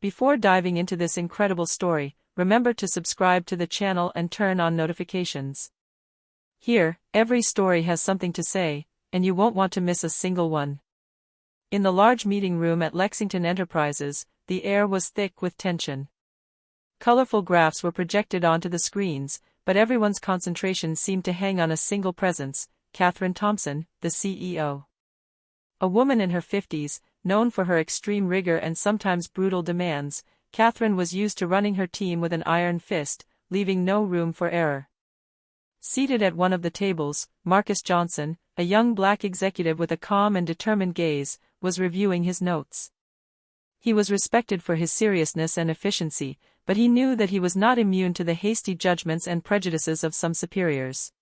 Before diving into this incredible story, remember to subscribe to the channel and turn on notifications. Here, every story has something to say, and you won't want to miss a single one. In the large meeting room at Lexington Enterprises, the air was thick with tension. Colorful graphs were projected onto the screens, but everyone's concentration seemed to hang on a single presence, Catherine Thompson, the CEO. A woman in her 50s, known for her extreme rigor and sometimes brutal demands, Catherine was used to running her team with an iron fist, leaving no room for error. Seated at one of the tables, Marcus Johnson, a young black executive with a calm and determined gaze, was reviewing his notes. He was respected for his seriousness and efficiency, but he knew that he was not immune to the hasty judgments and prejudices of some superiors.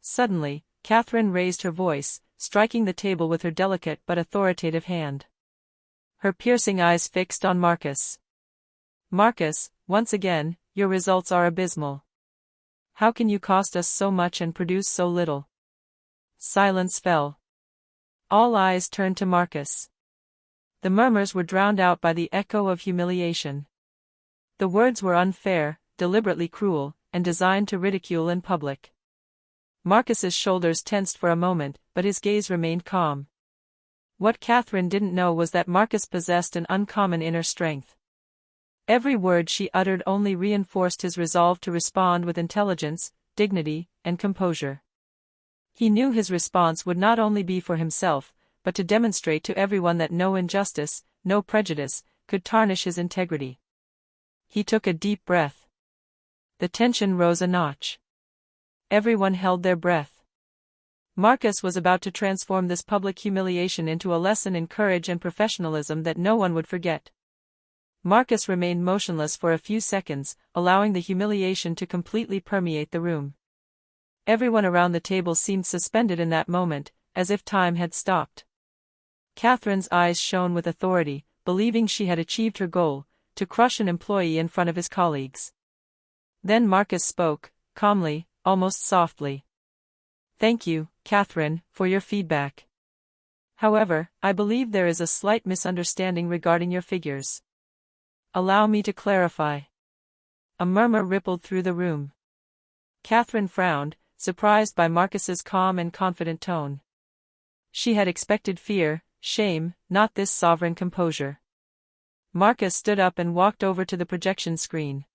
Suddenly, Catherine raised her voice, striking the table with her delicate but authoritative hand. Her piercing eyes fixed on Marcus. "Marcus, once again, your results are abysmal. How can you cost us so much and produce so little?" Silence fell. All eyes turned to Marcus. The murmurs were drowned out by the echo of humiliation. The words were unfair, deliberately cruel, and designed to ridicule in public. Marcus's shoulders tensed for a moment, but his gaze remained calm. What Catherine didn't know was that Marcus possessed an uncommon inner strength. Every word she uttered only reinforced his resolve to respond with intelligence, dignity, and composure. He knew his response would not only be for himself, but to demonstrate to everyone that no injustice, no prejudice, could tarnish his integrity. He took a deep breath. The tension rose a notch. Everyone held their breath. Marcus was about to transform this public humiliation into a lesson in courage and professionalism that no one would forget. Marcus remained motionless for a few seconds, allowing the humiliation to completely permeate the room. Everyone around the table seemed suspended in that moment, as if time had stopped. Catherine's eyes shone with authority, believing she had achieved her goal, to crush an employee in front of his colleagues. Then Marcus spoke, calmly, almost softly. "Thank you, Catherine, for your feedback. However, I believe there is a slight misunderstanding regarding your figures. Allow me to clarify." A murmur rippled through the room. Catherine frowned, surprised by Marcus's calm and confident tone. She had expected fear, shame, not this sovereign composure. Marcus stood up and walked over to the projection screen.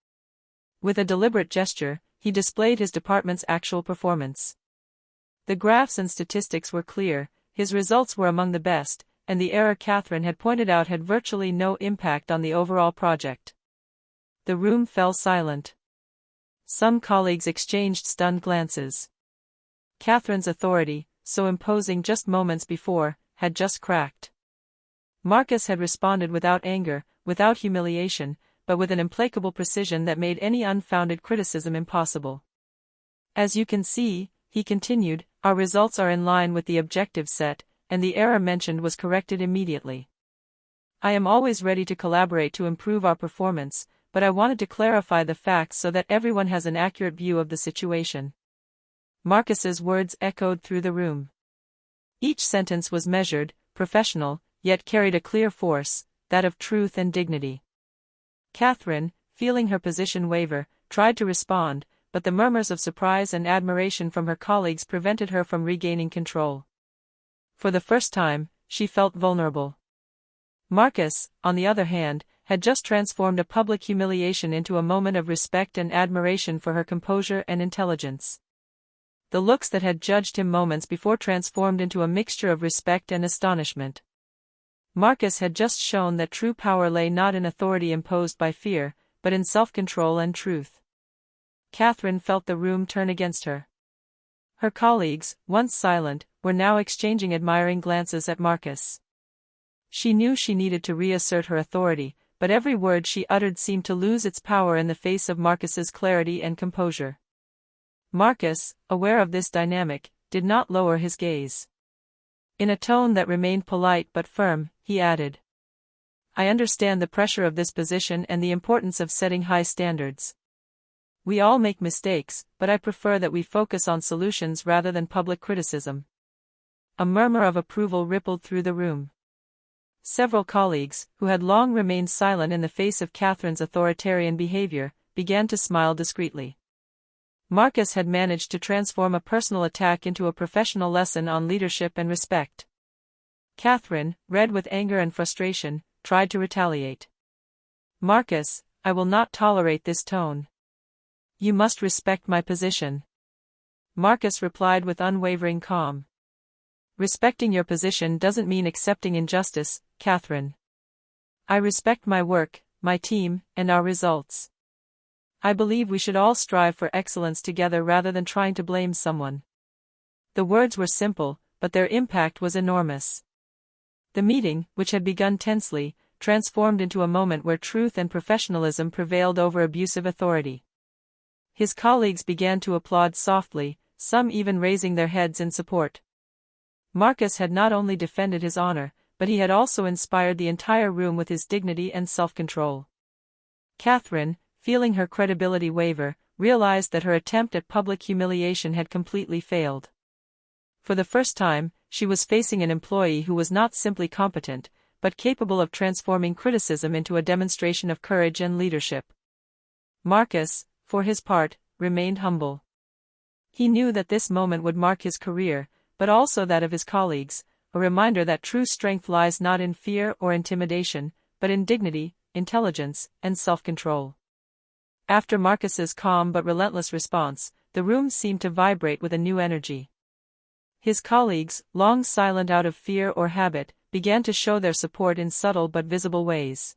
With a deliberate gesture, he displayed his department's actual performance. The graphs and statistics were clear, his results were among the best, and the error Catherine had pointed out had virtually no impact on the overall project. The room fell silent. Some colleagues exchanged stunned glances. Catherine's authority, so imposing just moments before, had just cracked. Marcus had responded without anger, without humiliation, but with an implacable precision that made any unfounded criticism impossible. "As you can see," he continued, "our results are in line with the objectives set, and the error mentioned was corrected immediately. I am always ready to collaborate to improve our performance, but I wanted to clarify the facts so that everyone has an accurate view of the situation." Marcus's words echoed through the room. Each sentence was measured, professional, yet carried a clear force, that of truth and dignity. Catherine, feeling her position waver, tried to respond, but the murmurs of surprise and admiration from her colleagues prevented her from regaining control. For the first time, she felt vulnerable. Marcus, on the other hand, had just transformed a public humiliation into a moment of respect and admiration for her composure and intelligence. The looks that had judged him moments before transformed into a mixture of respect and astonishment. Marcus had just shown that true power lay not in authority imposed by fear, but in self-control and truth. Catherine felt the room turn against her. Her colleagues, once silent, were now exchanging admiring glances at Marcus. She knew she needed to reassert her authority, but every word she uttered seemed to lose its power in the face of Marcus's clarity and composure. Marcus, aware of this dynamic, did not lower his gaze. In a tone that remained polite but firm, he added, "I understand the pressure of this position and the importance of setting high standards. We all make mistakes, but I prefer that we focus on solutions rather than public criticism." A murmur of approval rippled through the room. Several colleagues, who had long remained silent in the face of Catherine's authoritarian behavior, began to smile discreetly. Marcus had managed to transform a personal attack into a professional lesson on leadership and respect. Catherine, red with anger and frustration, tried to retaliate. "Marcus, I will not tolerate this tone. You must respect my position." Marcus replied with unwavering calm. "Respecting your position doesn't mean accepting injustice, Catherine. I respect my work, my team, and our results. I believe we should all strive for excellence together rather than trying to blame someone." The words were simple, but their impact was enormous. The meeting, which had begun tensely, transformed into a moment where truth and professionalism prevailed over abusive authority. His colleagues began to applaud softly, some even raising their heads in support. Marcus had not only defended his honor, but he had also inspired the entire room with his dignity and self-control. Catherine, feeling her credibility waver, realized that her attempt at public humiliation had completely failed. For the first time, she was facing an employee who was not simply competent, but capable of transforming criticism into a demonstration of courage and leadership. Marcus, for his part, remained humble. He knew that this moment would mark his career, but also that of his colleagues, a reminder that true strength lies not in fear or intimidation, but in dignity, intelligence, and self-control. After Marcus's calm but relentless response, the room seemed to vibrate with a new energy. His colleagues, long silent out of fear or habit, began to show their support in subtle but visible ways.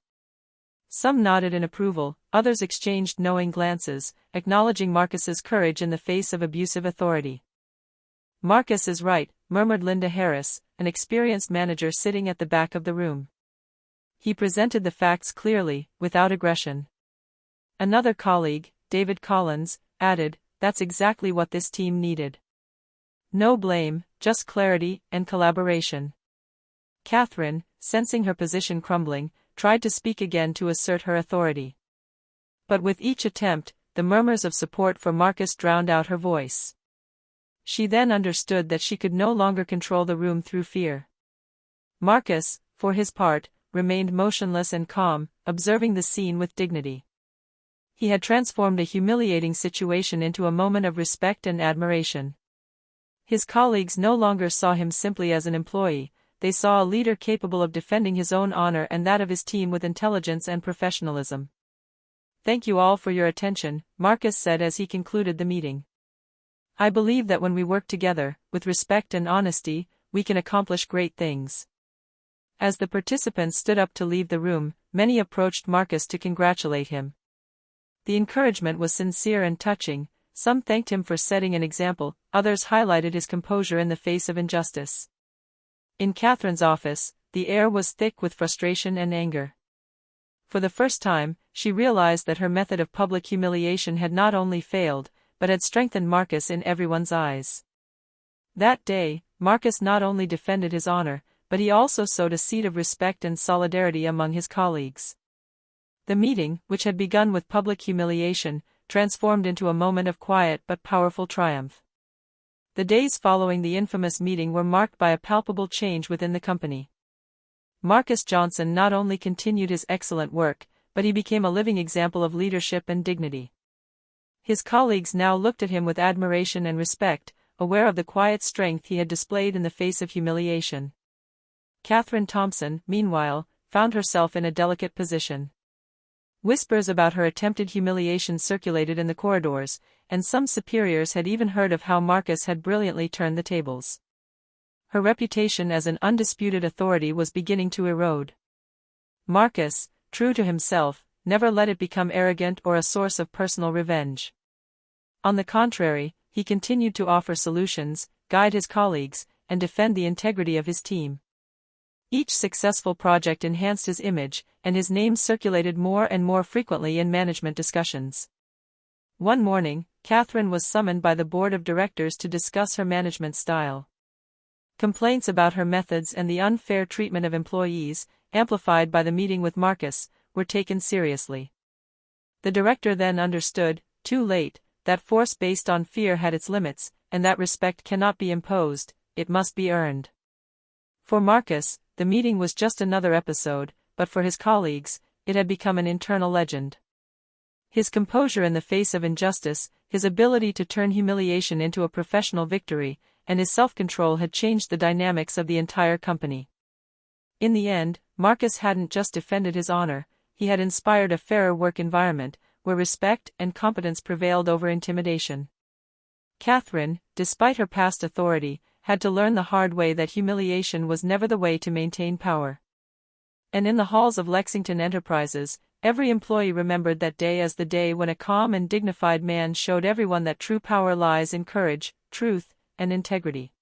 Some nodded in approval, others exchanged knowing glances, acknowledging Marcus's courage in the face of abusive authority. "Marcus is right," murmured Linda Harris, an experienced manager sitting at the back of the room. He presented the facts clearly, without aggression. Another colleague, David Collins, added, "That's exactly what this team needed. No blame, just clarity and collaboration." Catherine, sensing her position crumbling, tried to speak again to assert her authority. But with each attempt, the murmurs of support for Marcus drowned out her voice. She then understood that she could no longer control the room through fear. Marcus, for his part, remained motionless and calm, observing the scene with dignity. He had transformed a humiliating situation into a moment of respect and admiration. His colleagues no longer saw him simply as an employee, they saw a leader capable of defending his own honor and that of his team with intelligence and professionalism. "Thank you all for your attention," Marcus said as he concluded the meeting. "I believe that when we work together, with respect and honesty, we can accomplish great things." As the participants stood up to leave the room, many approached Marcus to congratulate him. The encouragement was sincere and touching. Some thanked him for setting an example, others highlighted his composure in the face of injustice. In Catherine's office, the air was thick with frustration and anger. For the first time, she realized that her method of public humiliation had not only failed, but had strengthened Marcus in everyone's eyes. That day, Marcus not only defended his honor, but he also sowed a seed of respect and solidarity among his colleagues. The meeting, which had begun with public humiliation, transformed into a moment of quiet but powerful triumph. The days following the infamous meeting were marked by a palpable change within the company. Marcus Johnson not only continued his excellent work, but he became a living example of leadership and dignity. His colleagues now looked at him with admiration and respect, aware of the quiet strength he had displayed in the face of humiliation. Catherine Thompson, meanwhile, found herself in a delicate position. Whispers about her attempted humiliation circulated in the corridors, and some superiors had even heard of how Marcus had brilliantly turned the tables. Her reputation as an undisputed authority was beginning to erode. Marcus, true to himself, never let it become arrogant or a source of personal revenge. On the contrary, he continued to offer solutions, guide his colleagues, and defend the integrity of his team. Each successful project enhanced his image, and his name circulated more and more frequently in management discussions. One morning, Catherine was summoned by the board of directors to discuss her management style. Complaints about her methods and the unfair treatment of employees, amplified by the meeting with Marcus, were taken seriously. The director then understood, too late, that force based on fear had its limits, and that respect cannot be imposed, it must be earned. For Marcus, the meeting was just another episode, but for his colleagues, it had become an internal legend. His composure in the face of injustice, his ability to turn humiliation into a professional victory, and his self-control had changed the dynamics of the entire company. In the end, Marcus hadn't just defended his honor, he had inspired a fairer work environment, where respect and competence prevailed over intimidation. Catherine, despite her past authority, had to learn the hard way that humiliation was never the way to maintain power. And in the halls of Lexington Enterprises, every employee remembered that day as the day when a calm and dignified man showed everyone that true power lies in courage, truth, and integrity.